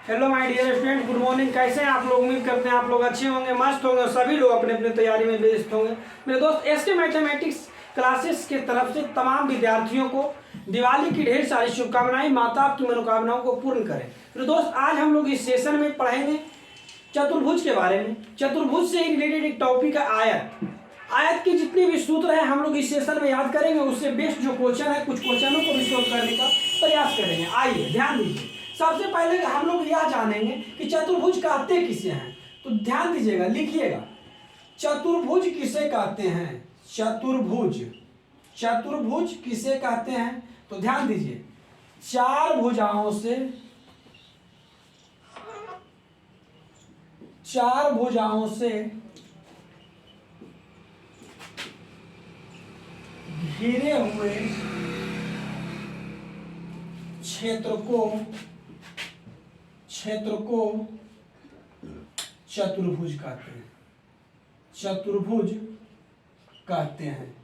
Hello my dear student, good morning. कैसे हैं आप लोग? उम्मीद करते हैं आप लोग अच्छे होंगे, मस्त होंगे और सभी लोग अपने अपने तैयारी में व्यस्त होंगे। मेरे दोस्त एसके मैथमेटिक्स क्लासेस के तरफ से तमाम विद्यार्थियों को दिवाली की ढेर सारी शुभकामनाएं। माता आपकी मनोकामनाओं को पूर्ण करें। मेरे दोस्त, आज हम लोग इस सेशन में पढ़ेंगे चतुर्भुज के बारे में। चतुर्भुज से रिलेटेड एक टॉपिक है आयत। आयत के जितने भी सूत्र हैं हम लोग इस सेशन में याद करेंगे। उससे बेस्ट जो क्वेश्चन है, कुछ क्वेश्चनों को भी सोल्व करने का प्रयास करेंगे। आइए ध्यान दीजिए। सबसे पहले हम लोग यह जानेंगे कि चतुर्भुज कहते किसे हैं। तो ध्यान दीजिएगा, लिखिएगा चतुर्भुज किसे कहते हैं। चतुर्भुज, चतुर्भुज किसे कहते हैं? तो ध्यान दीजिए, चार भुजाओं से घिरे हुए क्षेत्र को चतुर्भुज कहते हैं। चतुर्भुज कहते हैं,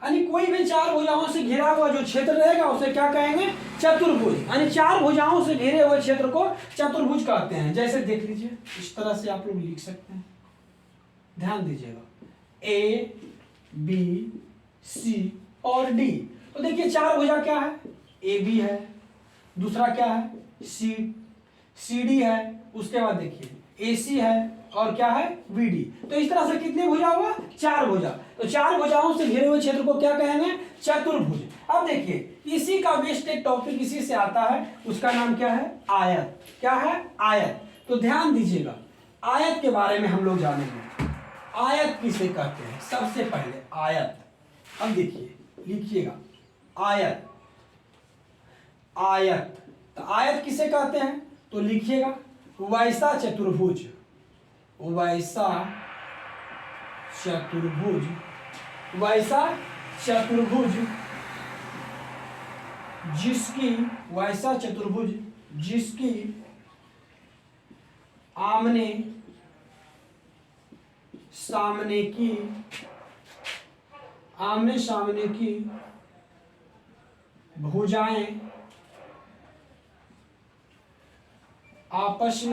यानी कोई भी चार भुजाओं से घिरा हुआ जो क्षेत्र रहेगा उसे क्या कहेंगे? चतुर्भुज। यानी चार भुजाओं से घिरे हुए क्षेत्र को चतुर्भुज कहते हैं। जैसे देख लीजिए, इस तरह से आप लोग लिख सकते हैं। ध्यान दीजिएगा, ए बी सी और डी। तो देखिए चार भुजा क्या है? ए बी है, दूसरा क्या है? सी डी है, उसके बाद देखिए ए सी है और क्या है? V D. तो इस तरह से कितने भुजा हुआ? चार भुजा। तो चार भुजाओं से घिरे हुए क्षेत्र को क्या कहेंगे? चतुर्भुज। अब देखिए, इसी का बेस्ट एक टॉपिक इसी से आता है, उसका नाम क्या है? आयत। क्या है? आयत। तो ध्यान दीजिएगा, आयत के बारे में हम लोग जानेंगे। आयत किसे कहते हैं? सबसे पहले आयत। अब देखिए, लिखिएगा आयत। आयत, तो आयत किसे कहते हैं? तो लिखिएगा वैसा चतुर्भुज, वैसा चतुर्भुज, वैसा चतुर्भुज जिसकी, वैसा चतुर्भुज जिसकी आमने सामने की भुजाएं आपस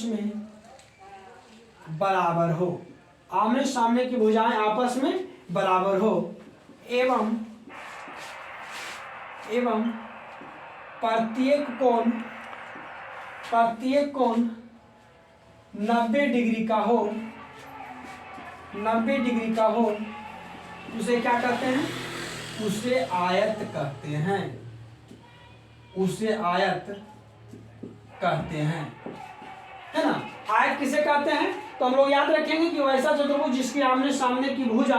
में बराबर हो। आमने सामने की भुजाएं आपस में बराबर हो एवं प्रत्येक कोण 90 डिग्री का हो। 90 डिग्री का हो, उसे क्या कहते हैं? उसे आयत कहते हैं। उसे आयत कहते हैं, है ना? आयत किसे कहते हैं? तो हम लोग याद रखेंगे कि वैसा चतुर्भुज जिसके आमने सामने की भुजा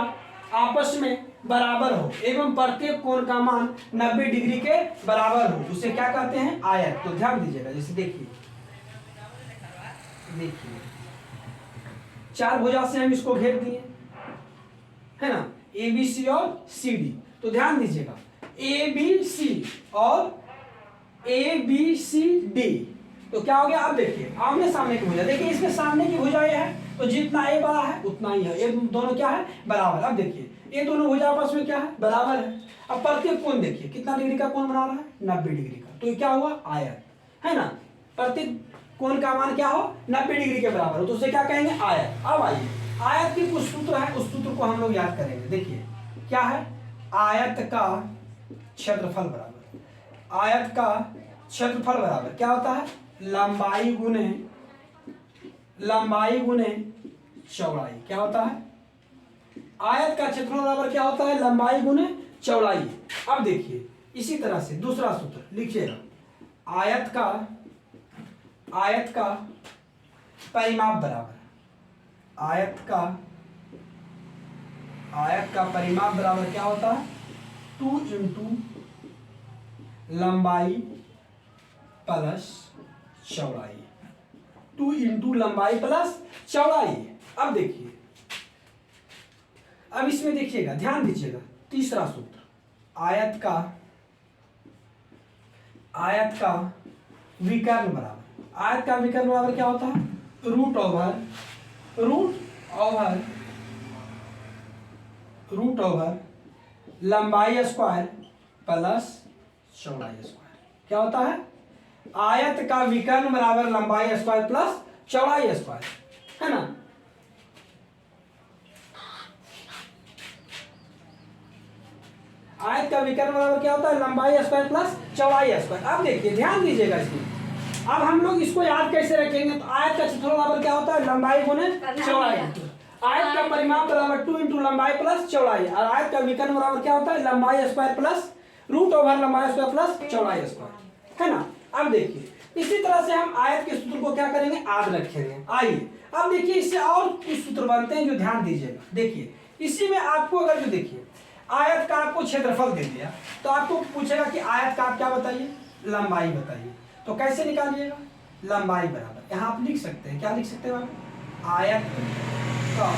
आपस में बराबर हो एवं प्रत्येक कोण का मान 90 डिग्री के बराबर हो, उसे क्या कहते हैं? आयत। तो ध्यान दीजिएगा, जैसे देखिए चार भुजा से हम इसको घेर दिए, है ना? ए बी सी और सी डी। तो ध्यान दीजिएगा, ए बी सी और ए बी सी डी। तो क्या हो गया? अब देखिए आमने सामने की भुजा, देखिए इसके सामने की भुजा ये है, तो जितना ए बड़ा है उतना ही है। ये दोनों क्या है? बराबर। अब देखिए ये दोनों भुजा आपस में क्या है? बराबर है। अब प्रत्येक कोण देखिए कितना डिग्री का कोण बना रहा है? 90 डिग्री का। तो ये क्या हुआ? आयत, है ना? प्रत्येक कोण का मान क्या हो? 90 डिग्री के बराबर हो, तो उसे क्या कहेंगे? आयत। अब आइए, आयत के कुछ सूत्र है, उस सूत्र को हम लोग याद करेंगे। देखिए क्या है? आयत का क्षेत्रफल बराबर, आयत का क्षेत्रफल बराबर क्या होता है? लंबाई गुने चौड़ाई। क्या होता है? आयत का क्षेत्रफल बराबर क्या होता है? लंबाई गुने चौड़ाई। अब देखिए इसी तरह से दूसरा सूत्र लिखिएगा, आयत का परिमाप बराबर, आयत का परिमाप बराबर क्या होता है? 2 इंटू लंबाई प्लस चौड़ाई। 2 इंटू लंबाई प्लस चौड़ाई। अब देखिए, अब इसमें देखिएगा, ध्यान दीजिएगा, तीसरा सूत्र आयत का विकर्ण बराबर, आयत का विकर्ण बराबर क्या होता है? रूट ओवर लंबाई स्क्वायर प्लस चौड़ाई स्क्वायर। क्या होता है? आयत का विकर्ण बराबर लंबाई स्क्वायर प्लस चौड़ाई स्क्वायर, है ना। आयत का विकर्ण बराबर क्या होता है? लंबाई स्क्वायर प्लस चौड़ाई स्क्वायर। अब देखिए ध्यान दीजिएगा इसमें। अब हम लोग इसको याद कैसे रखेंगे? तो आयत का क्षेत्रफल बराबर क्या होता है? लंबाई गुने चौड़ाई। आयत का परिमाप बराबर 2 इंटू लंबाई प्लस चौड़ाई, और आयत का विकर्ण बराबर क्या होता है? लंबाई स्क्वायर प्लस रूट ओवर लंबाई स्क्वायर प्लस चौड़ाई स्क्वायर, है ना। अब देखिए इसी तरह से हम आयत के सूत्र को क्या करेंगे? याद रखेंगे। आइए अब देखिए इससे और कुछ सूत्र बनते हैं जो ध्यान दीजिएगा। देखिए इसी में आपको अगर जो देखिए आयत का आपको क्षेत्रफल दे दिया तो आपको पूछेगा कि आयत का आप क्या बताइए? लंबाई बताइए। तो कैसे निकालिएगा? लंबाई बराबर यहाँ आप लिख सकते हैं, क्या लिख सकते हैं? आयत का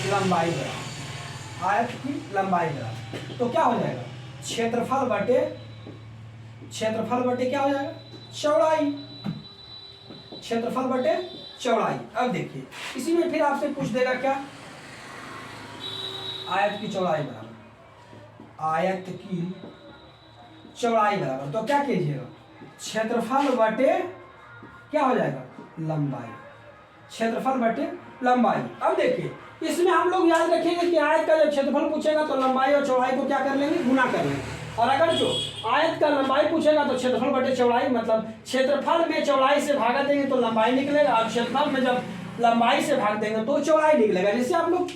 लंबाई बराबर, आयत की लंबाई बराबर, तो क्या हो जाएगा? क्षेत्रफल बटे क्या हो जाएगा? चौड़ाई। क्षेत्रफल बटे चौड़ाई। अब देखिए इसी में फिर आपसे पूछ देगा क्या? आयत की चौड़ाई बराबर, आयत की चौड़ाई बराबर, तो क्या कीजिएगा? क्षेत्रफल बटे क्या हो जाएगा? लंबाई। क्षेत्रफल बटे लंबाई। अब देखिए इसमें हम लोग याद रखेंगे कि आयत का जब क्षेत्रफल पूछेगा तो लंबाई और चौड़ाई को क्या कर लेंगे? गुना कर लेंगे। और अगर जो आयत का लंबाई पूछेगा तो क्षेत्रफल बटे चौड़ाई, मतलब क्षेत्रफल में चौड़ाई से भागा देंगे तो लंबाई निकलेगा, और क्षेत्रफल में जब लंबाई से भाग देंगे तो चौड़ाई निकलेगा। जैसे आप लोग,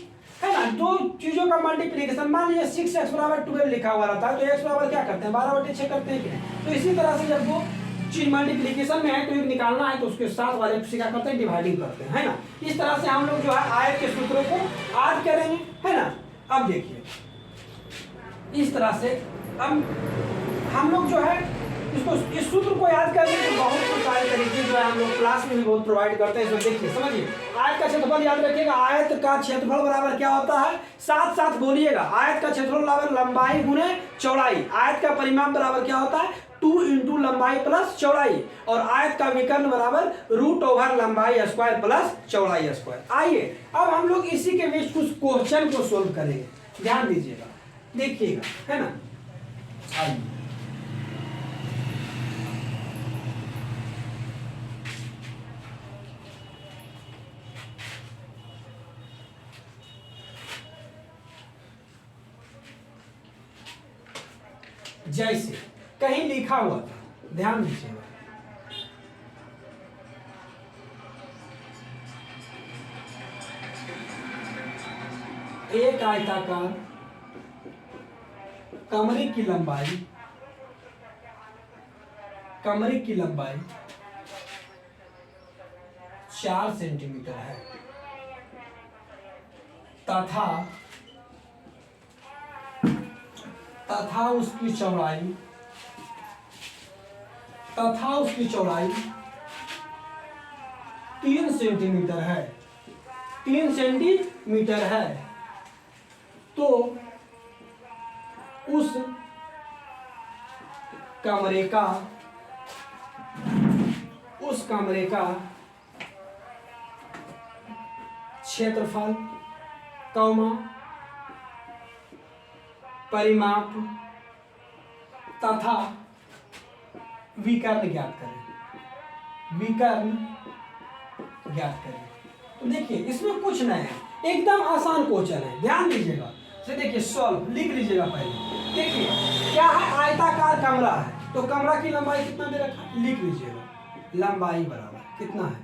है ना, दो चीजों का मल्टीप्लिकेशन, मान लीजिए 6x बराबर 12 लिखा हुआ रहता है तो x बराबर क्या करते हैं? 12/6 करते हैं कि नहीं? तो इसी तरह से जब वो चीज मल्टीप्लिकेशन में है तो एक निकालना है तो उसके साथ वाले से क्या करते हैं? डिवाइडिंग करते हैं, है ना। इस तरह से हम लोग जो है आयत के सूत्रों को याद करेंगे, है ना। अब देखिए इस तरह से अब हम लोग जो है इसको, इस सूत्र को याद करने के बहुत सारे तरीके जो है हम लोग क्लास में भी बहुत प्रोवाइड करते हैं। इसमें देखिए समझिए, आयत का क्षेत्रफल याद रखिएगा। आयत का क्षेत्रफल बराबर क्या होता है? साथ साथ बोलिएगा। आयत का क्षेत्रफल बराबर लंबाई गुने चौड़ाई। आयत का परिमाप बराबर क्या होता है? 2 इंटू लंबाई प्लस चौड़ाई, और आयत का विकर्ण बराबर रूट ओवर लंबाई स्क्वायर प्लस चौड़ाई स्क्वायर। आइए अब हम लोग इसी के बीच कुछ क्वेश्चन को सोल्व करेंगे, ध्यान दीजिएगा, देखिएगा, है ना। आइए जैसे कहीं लिखा हुआ था, ध्यान दीजिएगा, एक आयताकार कमरे की लंबाई 4 सेंटीमीटर है तथा उसकी चौड़ाई 3 सेंटीमीटर है, 3 सेंटीमीटर है, तो उस कमरे का क्षेत्रफल, परिमाप तथा विकर्ण ज्ञात करें। तो देखिए इसमें कुछ नहीं है, एकदम आसान क्वेश्चन है, ध्यान दीजिएगा। तो देखिए सॉल्व लिख लीजिएगा पहले। देखिए क्या है? आयताकार कमरा है तो कमरा की लंबाई कितना दे रखा है? लिख लीजिएगा, लंबाई बराबर कितना है?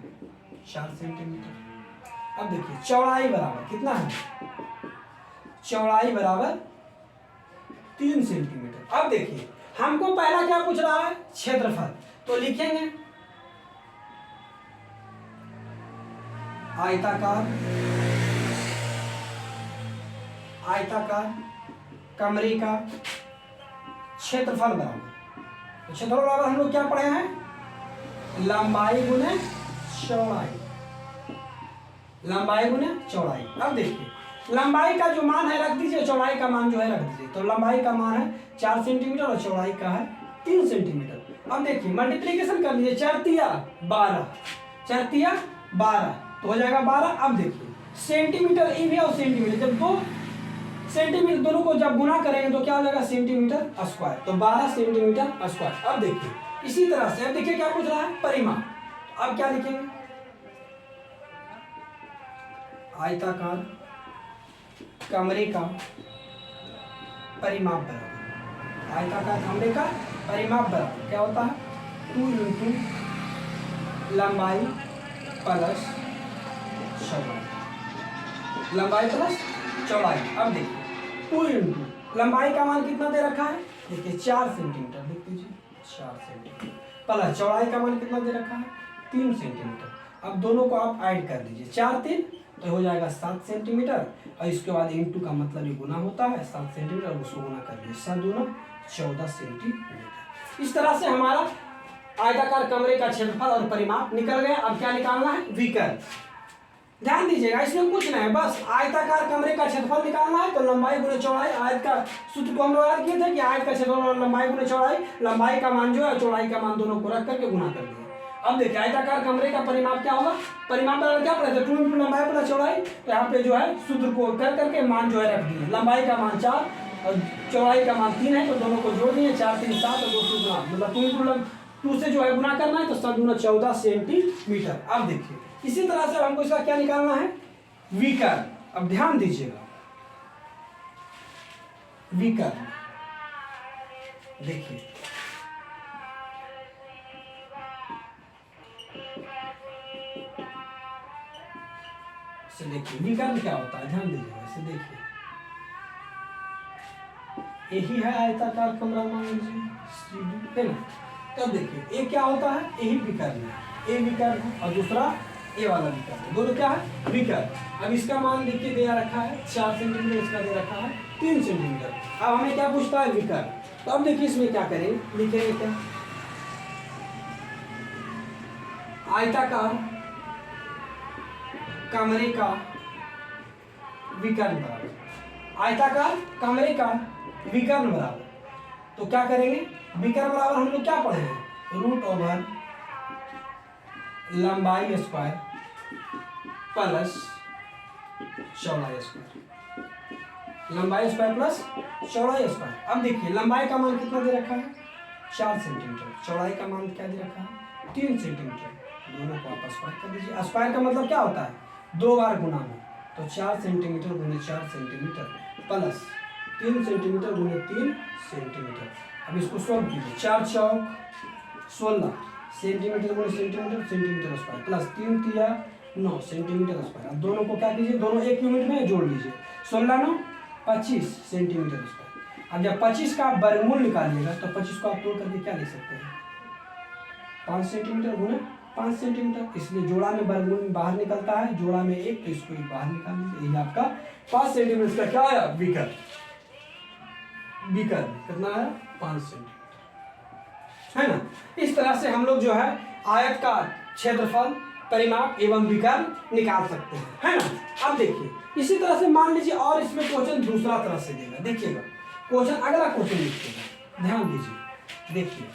4 सेंटीमीटर। अब देखिए चौड़ाई बराबर कितना है? चौड़ाई बराबर 3 सेंटीमीटर। अब देखिए हमको पहला क्या पूछ रहा है? क्षेत्रफल। तो लिखेंगे आयताकार कमरे का क्षेत्रफल बराबर, तो क्षेत्रफल बराबर हम लोग क्या पढ़े हैं? लंबाई गुने चौड़ाई। अब देखिए लंबाई का जो मान है रख दीजिए, चौड़ाई का मान जो है रख दीजिए। तो लंबाई का मान है 4 सेंटीमीटर और चौड़ाई का है 3 सेंटीमीटर। अब देखिए मल्टीप्लिकेशन कर लीजिए, 4 तिया 12 तो हो जाएगा 12। अब देखिए सेंटीमीटर, ई भी और सेंटीमीटर, जब 2 सेंटीमीटर, दोनों को जब गुना करेंगे तो क्या हो जाएगा सेंटीमीटर स्क्वायर, तो 12 सेंटीमीटर स्क्वायर। अब देखिए इसी तरह से, अब देखिए क्या पूछ रहा है परिमाप, अब क्या लिखेंगे, आयताकार कमरे का परिमाप बराबर, आयताकार कमरे का परिमाप बराबर क्या होता है 2 इंटू लंबाई प्लस चौड़ाई, लंबाई प्लस चौड़ाई। अब देखिए 2 इंटू लंबाई का मान कितना दे रखा है, देखिए 4 सेंटीमीटर, लिख दीजिए 4 सेंटीमीटर, प्लस चौड़ाई का मान कितना दे रखा है 3 सेंटीमीटर। अब दोनों को आप ऐड कर दीजिए, 4 3 तो हो जाएगा 7 सेंटीमीटर, और इसके बाद इंटू का मतलब ये गुना होता है 7 सेंटीमीटर, उसको गुना कर दीजिए 7 दूना 14 सेंटीमीटर। इस तरह से हमारा आयताकार कमरे का क्षेत्रफल और परिमाप निकल गया। अब क्या निकालना है विकर्ण, ध्यान दीजिएगा इसमें कुछ नहीं है, बस आयताकार कमरे का क्षेत्रफल निकालना है, तो लंबाई गुने चौड़ाई, आयत का सूत्र को हम लोग याद किए थे कि आयत का क्षेत्रफल और लंबाई गुने चौड़ाई, लंबाई का मान जो है चौड़ाई का मान दोनों को रख करके गुना कर दिया। अब देखिए आयताकार कमरे का परिमाप क्या होगा, परिमाप बराबर क्या पड़ेगा 2 इंटू लंबाई प्लस चौड़ाई, तो यहाँ पे जो है सूत्र को कर करके मान जो है रख दिए, लंबाई का मान 4 और चौड़ाई का मान 3 है, तो दोनों को जोड़ दिए 4 3 7 और 2 गुना, मतलब 2 इंटू 2 से जो है गुना करना है, तो 7 दूना 14 सेंटीमीटर। अब देखिए इसी तरह से हमको इसका क्या निकालना है विकर्ण। अब ध्यान दीजिएगा विकर्ण, देखिए इसे देखिए विकर्ण क्या होता है, ध्यान दीजिएगा इसे देखिए, यही है आयताकार कमरा मान लीजिए है ना, तब देखिए ये क्या होता है यही विकर्ण है, ए विकर्ण है और दूसरा ए वाला विकर्ण है, दोनों क्या है विकर्ण। अब इसका मान देखिए दे रखा है 4 सेंटीमीटर, इसका दे रखा है 3 सेंटीमीटर। अब हमें क्या पूछता है विकर्ण, तो अब देखिए इसमें क्या करेंगे, लिखेंगे क्या आयताकार कमरे का विकर्ण बराबर, आयताकार कमरे का विकर्ण बराबर, तो क्या करेंगे विकर्ण बराबर हम लोग क्या पढ़े हैं रूट ओवर लंबाई स्क्वायर प्लस चौड़ाई स्क्वायर, लंबाई स्क्वायर प्लस चौड़ाई स्क्वायर। अब देखिए लंबाई का मान कितना दे रखा है 4 सेंटीमीटर, चौड़ाई का मान क्या दे रखा है 3 सेंटीमीटर, दोनों को आप स्क्वायर कर दीजिए। स्क्वायर का मतलब क्या होता है 2 बार गुना में, तो 4 सेंटीमीटर गुने 4 सेंटीमीटर प्लस 3 सेंटीमीटर गुने 3 सेंटीमीटर। अब इसको सॉल्व कीजिए, 4 चौक 16 सेंटीमीटर गुने सेंटीमीटर, सेंटीमीटर स्क्वायर प्लस 3 तिया 9 सेंटीमीटर स्क्वायर। अब दोनों को क्या कीजिए, दोनों एक यूनिट में जोड़ लीजिए, 16 9 25 सेंटीमीटर स्क्वायर। अब जब 25 का आप वर्गमूल निकालिएगा तो 25 को आप तोड़ करके क्या लिख सकते हैं 5 सेंटीमीटर गुने 5 सेंटीमीटर, इसलिए जोड़ा में वर्गमूल बाहर निकलता है, जोड़ा में 1 तो इसको एक बाहर निकाल लीजिए, यही आपका 5 सेंटीमीटर का क्या आया विकर्ण, विकर्ण कितना है 5 सेंटीमीटर, है ना। इस तरह से हम लोग जो है आयत का क्षेत्रफल परिमाप एवं विकर्ण निकाल सकते हैं, है ना। अब देखिए इसी तरह से मान लीजिए और इसमें क्वेश्चन दूसरा तरह से देगा, देखिएगा क्वेश्चन अगला क्वेश्चन लिखिएगा, ध्यान दीजिए देखिए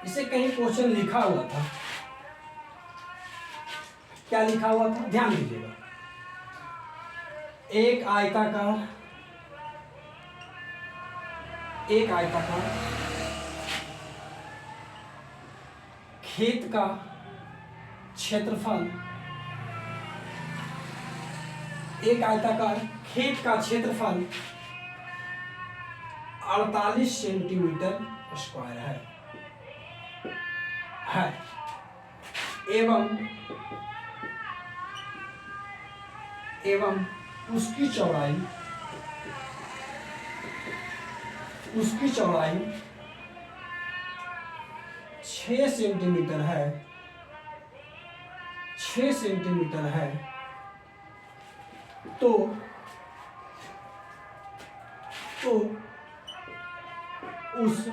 इसे कहीं क्वेश्चन लिखा हुआ था, क्या लिखा हुआ था ध्यान दीजिएगा, एक आयताकार खेत का क्षेत्रफल, एक आयताकार खेत का क्षेत्रफल 48 सेंटीमीटर स्क्वायर है एवं उसकी चौड़ाई 6 सेंटीमीटर है, 6 सेंटीमीटर है, तो उस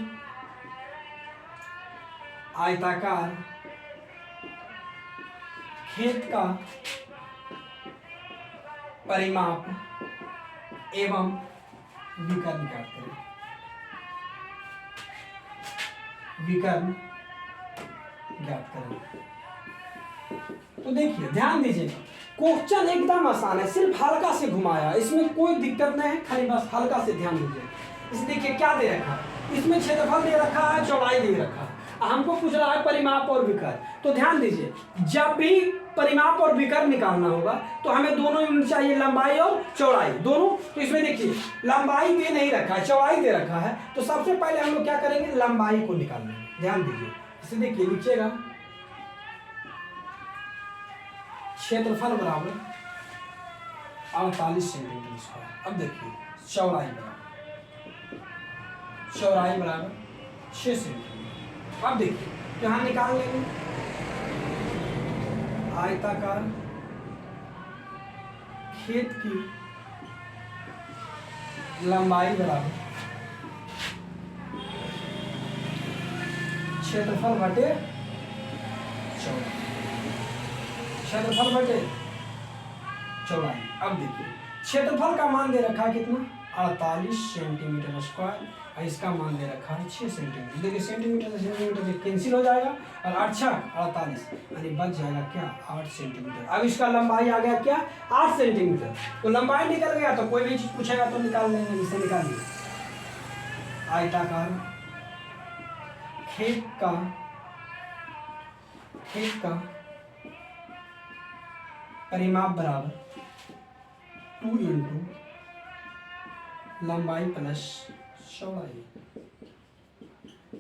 आयताकार खेत का परिमाप एवं विकर्ण करते हैं, विकर्ण ज्ञात करें। तो देखिए ध्यान दीजिए, क्वेश्चन एकदम आसान है, सिर्फ हल्का से घुमाया, इसमें कोई दिक्कत नहीं है, खाली बस हल्का से ध्यान दीजिए। इसे देखिए क्या दे रखा है, इसमें क्षेत्रफल दे रखा है, चौड़ाई दे रखा है, हमको पूछ रहा है परिमाप और विकर्ण। तो ध्यान दीजिए, जब भी परिमाप और विकर्ण निकालना होगा तो हमें दोनों यूनिट चाहिए, लंबाई और चौड़ाई दोनों। तो इसमें देखिए लंबाई दे नहीं रखा है, चौड़ाई दे रखा है, तो सबसे पहले हम लोग क्या करेंगे, लंबाई को निकालना है। ध्यान दीजिए, इसे देखिए लिखिएगा, क्षेत्रफल बराबर 48 सेंटीमीटर स्क्वायर। अब देखिए चौड़ाई बराबर 6 सेंटीमीटर। अब देखिए तो हम निकाल लेंगे आयताकार खेत की लंबाई बराबर क्षेत्रफल बटे चौड़ाई, क्षेत्रफल बटे चौड़ाई। अब देखिए क्षेत्रफल का मान दे रखा है कितना, 48 सेंटीमीटर स्क्वायर, और इसका मान दे रखा है 6 सेंटीमीटर। देखिए सेंटीमीटर से सेंटीमीटर से कैंसिल हो जाएगा, और 8 48 यानी बच जाएगा क्या, 8 सेंटीमीटर। अब इसका लंबाई आ गया क्या, 8 सेंटीमीटर। तो लंबाई निकल गया, तो कोई भी चीज पूछेगा तो निकाल लेंगे, इसे निकालिए। आयताकार खेत का परिमाप बराबर 2 इंटू लंबाई प्लस चौड़ाई,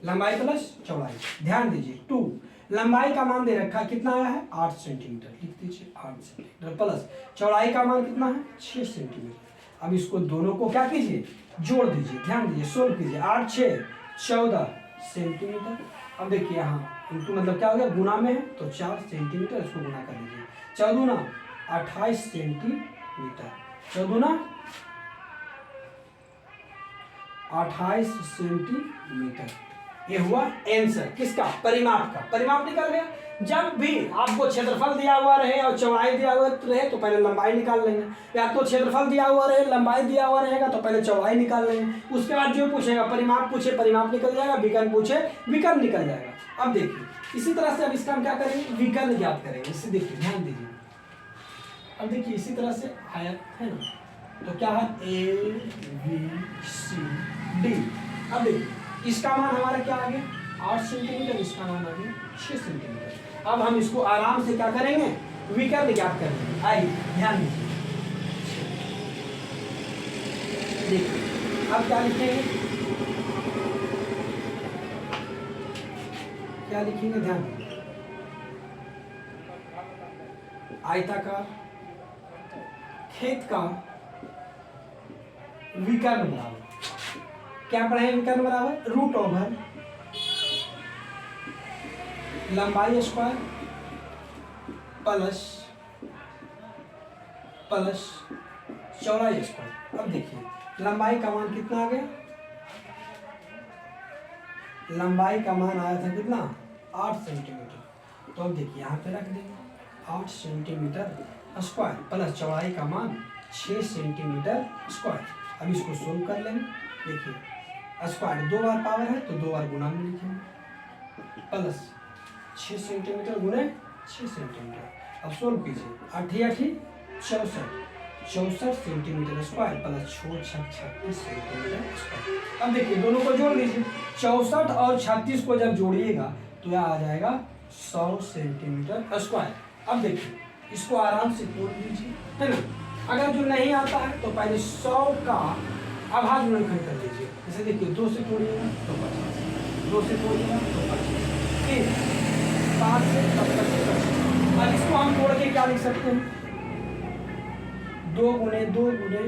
लंबाई प्लस चौड़ाई। ध्यान दीजिए 2, लंबाई का मान दे रखा है, कितना आया है 8 सेंटीमीटर, लिख दीजिए 8 सेंटीमीटर, प्लस चौड़ाई का मान कितना है 6 सेंटीमीटर। अब इसको दोनों को क्या कीजिए, जोड़ दीजिए। ध्यान दीजिए, सोल्व कीजिए, 8 6 14 सेंटीमीटर। अब देखिए यहाँ इंटू मतलब क्या हो गया, गुना में है तो 4 सेंटीमीटर, इसको गुना कर लीजिए, 14 28 सेंटीमीटर, 14 28 सेंटीमीटर। ये हुआ आंसर किसका, परिमाप का। परिमाप निकल गया। जब भी आपको क्षेत्रफल दिया हुआ रहे और चौड़ाई दिया हुआ रहे तो पहले लंबाई निकाल लेंगे, या तो क्षेत्रफल दिया हुआ रहे लंबाई दिया हुआ रहेगा तो पहले चौड़ाई निकाल लेंगे। उसके बाद जो पूछेगा परिमाप पूछे परिमाप निकल जाएगा, विकर्ण पूछे विकर्ण निकल जाएगा। अब देखिए इसी तरह से अब इसका हम क्या करेंगे, विकर्ण ज्ञात करेंगे। इससे देखिए ध्यान दीजिए, अब देखिए इसी तरह से आयत है ना, तो क्या है ABCD। अब देखिए इसका मान हमारा क्या आ गया 8 सेंटीमीटर, इसका मान आ गया 6 सेंटीमीटर। अब हम इसको आराम से क्या करेंगे, विकर्ण ज्ञात करेंगे। आइए ध्यान दीजिए, देखिए अब क्या लिखेंगे, क्या लिखेंगे, ध्यान दीजिए, आयताकार खेत का विकर्ण बराबर, क्या पढ़े, विकर्ण बराबर रूट ओवर लंबाई स्क्वायर प्लस चौड़ाई स्क्वायर। अब देखिए लंबाई का मान कितना आ गया, लंबाई का मान आया था कितना 8 सेंटीमीटर। तो अब देखिए यहाँ पे रख देंगे 8 सेंटीमीटर स्क्वायर प्लस चौड़ाई का मान 6 सेंटीमीटर स्क्वायर। अब इसको सोल्व कर लेंगे। देखिए स्क्वायर 2 बार पावर है तो 2 बार गुना में लिखेंगे, प्लस 6 सेंटीमीटर गुने 6 सेंटीमीटर। अब सोल्व कीजिए, 8 8 64 centimetre square plus 36 centimetre square. अब देखिए दोनों को जोड़ लीजिए, 64 और 36 को जब जोड़िएगा तो यह आ जाएगा 100 सेंटीमीटर स्क्वायर। अब देखिए इसको आराम से तोड़ लीजिए, है ना। अगर जो नहीं आता है तो पहले 100 का आभाज्य गुणनखंड कर लीजिए। जैसे देखिए 2 से तोड़िएगा तो 50, 2 से तोड़िएगा तो 50, फिर 5 से 50। अब इसको हम तोड़ के क्या लिख सकते हैं, 2 गुने 2 गुने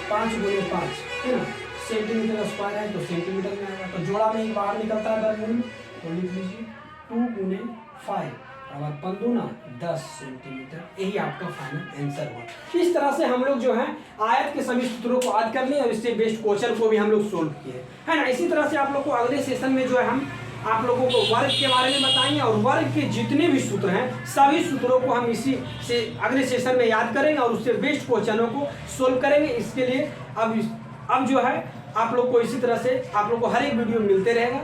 5 गुने 5, है ना। सेंटीमीटर स्क्वायर है तो सेंटीमीटर में आएगा, तो जोड़ा में एक बाहर निकलता है 10 गुने, तो लिख लीजिए 2 गुने 5 और 5 10 सेंटीमीटर। यही आपका फाइनल आंसर हुआ। इस तरह से हम लोग जो है आयत के सभी सूत्रों को याद कर लिए और इससे बेस्ड क्वेश्चन को भी हम लोग सोल्व किए, है ना। इसी तरह से आप लोग को अगले सेशन में जो है हम आप लोगों को वर्ग के बारे में बताएंगे और वर्ग के जितने भी सूत्र हैं सभी सूत्रों को हम इसी से अगले सेशन में याद करेंगे और उससे बेस्ड क्वेश्चनों को सोल्व करेंगे। इसके लिए अब जो है आप लोग को इसी तरह से आप लोग को हर एक वीडियो मिलते रहेगा।